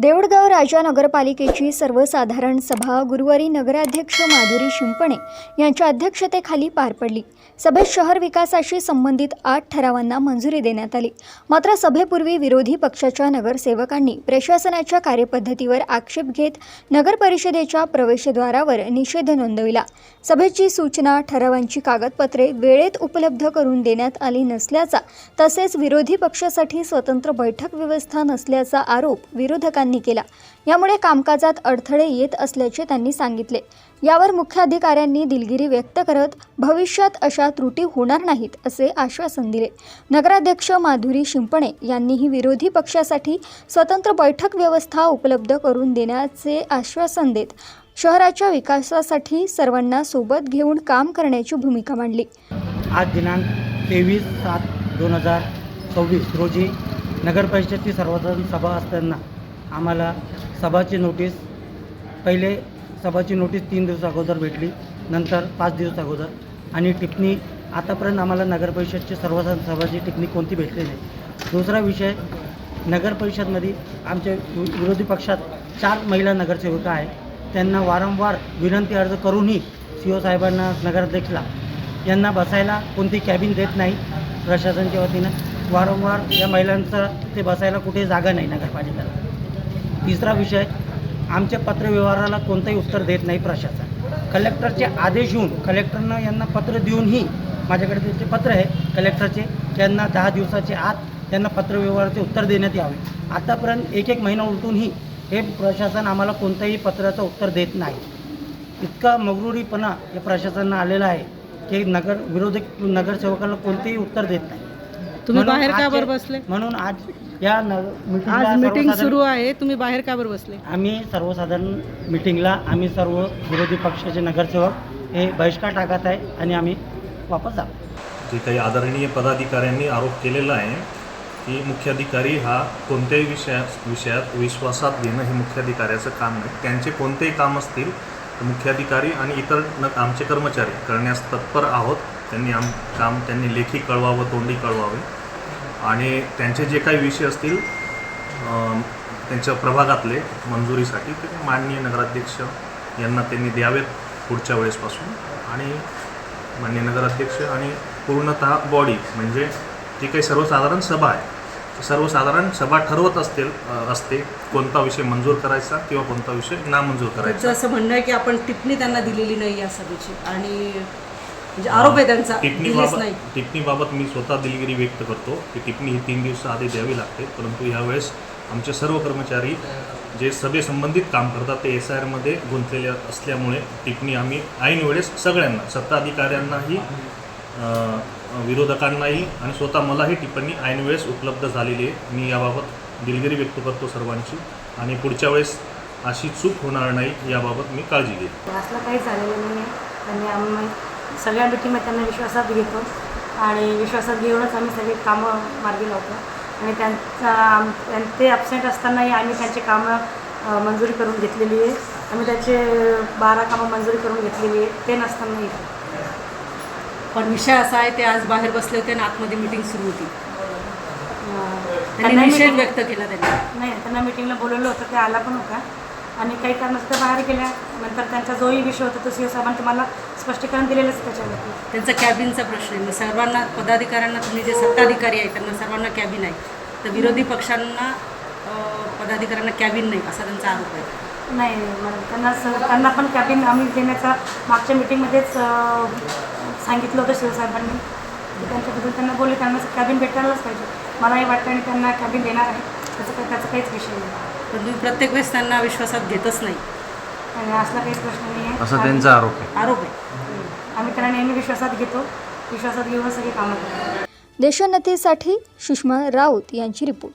देऊळगाव राजा नगरपालिकेची सर्वसाधारण सभा गुरुवारी नगराध्यक्ष माधुरी शिंपणे यांच्या अध्यक्षतेखाली पार पडली। सभेत शहर विकासाशी संबंधित 8 ठरावांना मंजुरी देण्यात आली। मात्र सभेपूर्वी विरोधी पक्षाच्या नगरसेवकांनी प्रशासनाच्या कार्यपद्धतीवर आक्षेप घेत नगर परिषदेच्या प्रवेशद्वारावर निषेध नोंदविला। सभेची सूचना ठरावांची कागदपत्रे वेळेत उपलब्ध करून देण्यात आली नसल्याचा तसेच विरोधी पक्षासाठी स्वतंत्र बैठक व्यवस्था नसल्याचा आरोप विरोधकांनी केला। यामुळे कामकाजात अडथळे येत असल्याचे त्यांनी सांगितले। यावर मुख्याधिकाऱ्यांनी दिलगिरी व्यक्त करत भविष्यात अशा त्रुटी होणार नाहीत असे आश्वासन दिले। नगराध्यक्ष माधुरी शिंपणे यांनीही विरोधी पक्षासाठी स्वतंत्र बैठक व्यवस्था उपलब्ध करून देण्याचे आश्वासन देत शहराच्या विकासासाठी सर्वांना सोबत घेऊन काम करण्याची भूमिका मांडली। आज दिनांक 23/7/2024 रोजी नगर परिषदेची सर्वसाधारण सभा असताना आम्हाला सभाची नोटीस पहिले सभाची नोटीस 3 दिवस अगोदर भेटली, नंतर 5 दिवस अगोदर आणि टिप्पणी आतापर्यंत आम्हाला नगर परिषदची सर्वसाधारण सभाची टिप्पणी कोणती भेटली नाही। दुसरा विषय, नगर परिषदमध्ये आमच्या विरोधी पक्षात 4 महिला नगरसेविका आहे। त्यांना वारंवार विनंती अर्ज करूनही CO साहेबांना नगराध्यक्षला यांना बसायला कोणती कॅबिन देत नाही प्रशासनाच्या वतीनं। वारंवार या महिलांचं ते बसायला कुठे जागा नाही नगरपालिकेला। तिसरा विषय, आमच्या पत्रव्यवहाराला कोणतंही उत्तर देत नाही प्रशासन। कलेक्टरचे आदेश येऊन कलेक्टरनं यांना पत्र देऊनही माझ्याकडे त्याचे पत्र आहे कलेक्टरचे, त्यांना 10 दिवसाचे आत त्यांना पत्रव्यवहाराचे उत्तर देण्यात यावे। आतापर्यंत एक महिना उलटूनही हे प्रशासन आम्हाला कोणत्याही पत्राचं उत्तर देत नाही। इतका मगरुरीपणा या प्रशासनानं आलेला आहे की विरोधी नगरसेवकांना कोणतेही उत्तर देत नाही। तुम्ही बाहेर का बरं बसले? म्हणून आज या मीटिंग सुरू आहे, तुम्ही बाहेर का बरं बसले? आम्ही सर्वसाधारण मीटिंगला आम्ही सर्व विरोधी पक्षाचे नगरसेवक हे बहिष्कार टाकत आहे आणि आम्ही वापस जातो। जे काही आदरणीय पदाधिकाऱ्यांनी आरोप केलेला आहे की मुख्याधिकारी हा कोणत्याही विषयात विश्वासात घेणं हे मुख्याधिकाऱ्याचं काम नाही। त्यांचे कोणतेही काम असतील तर मुख्याधिकारी आणि इतर आमचे कर्मचारी करण्यास तत्पर आहोत। त्यांनी काम त्यांनी लेखी कळवावं, तोंडी कळवावे आणि त्यांचे जे काही विषय असतील त्यांच्या प्रभागातले मंजुरीसाठी ते माननीय नगराध्यक्ष यांना त्यांनी द्यावेत पुढच्या वेळेसपासून। आणि माननीय नगराध्यक्ष आणि पूर्णतः बॉडी म्हणजे जी काही सर्वसाधारण सभा आहे, सर्वसाधारण सभा ठरवत असते कोणता विषय मंजूर करायचा किंवा कोणता विषय नामंजूर करायचा। असं म्हणणं आहे की आपण टिप्पणी त्यांना दिलेली नाही या सभेची आणि म्हणजे आरोप आहे त्यांचा टिप्पणीबाबत मी स्वतः दिलगिरी व्यक्त करतो की टिप्पणी ही 3 दिवसाआधी द्यावी लागते, परंतु यावेळेस आमचे सर्व कर्मचारी जे सभेसंबंधित काम करतात ते SIR मध्ये गुंतलेले असल्यामुळे टिप्पणी आम्ही ऐन वेळेस सगळ्यांना, सत्ताधिकाऱ्यांनाही, विरोधकांनाही आणि स्वतः मलाही टिप्पणी ऐन वेळेस उपलब्ध झालेली आहे। मी याबाबत दिलगिरी व्यक्त करतो सर्वांची आणि पुढच्या वेळेस अशी चूक होणार नाही याबाबत मी काळजी घेईन। असलं काही झालेलं नाही आहे आणि आम्ही सगळ्या मीटिंगमध्ये त्यांना विश्वासात घेतो आणि विश्वासात घेऊनच आम्ही सगळे कामं मार्गी लावतो आणि ते ॲबसेंट असतानाही आम्ही त्यांचे कामं मंजुरी करून घेतलेली आहे। आम्ही त्यांचे 12 कामं मंजुरी करून घेतलेली आहे ते नसतानाही। पण विषय असा आहे ते आज बाहेर बसले होते आणि आतमध्ये मीटिंग सुरू होती, त्यांनी निषेध व्यक्त केला। त्यांना मीटिंगला बोलवलं होतं, ते आला पण होता आणि काही कारणास्तव बाहेर गेल्या। नंतर त्यांचा जोही विषय होता तो CO साहेबांनी तुम्हाला स्पष्टीकरण दिलेलंच त्याच्यावरती। त्यांचा कॅबिनचा प्रश्न आहे। सर्वांना पदाधिकाऱ्यांना, तुम्ही जे सत्ताधिकारी आहे त्यांना सर्वांना कॅबिन आहे, तर विरोधी पक्षांना पदाधिकाऱ्यांना कॅबिन नाही असा त्यांचा आरोप आहे। नाही, त्यांना पण कॅबिन आम्ही देण्याचा मागच्या मीटिंगमध्येच सांगितलं होतं CO साहेबांनी। त्यांच्याबद्दल त्यांना बोलले त्यांना कॅबिन भेटायलाच पाहिजे, मलाही वाटतं आणि त्यांना कॅबिन देणार आहे, त्याचा काहीच विषय नाही। पण तुम्ही प्रत्येक वेळेस त्यांना विश्वासात घेतच नाही आणि असला काहीच प्रश्न नाही आहे असा त्यांचा आरोप आहे। आम्ही त्यांना नेहमी विश्वासात घेतो, विश्वासात घेऊन सगळी कामं करतो। देशोन्नतीसाठी सुषमा राऊत यांची रिपोर्ट।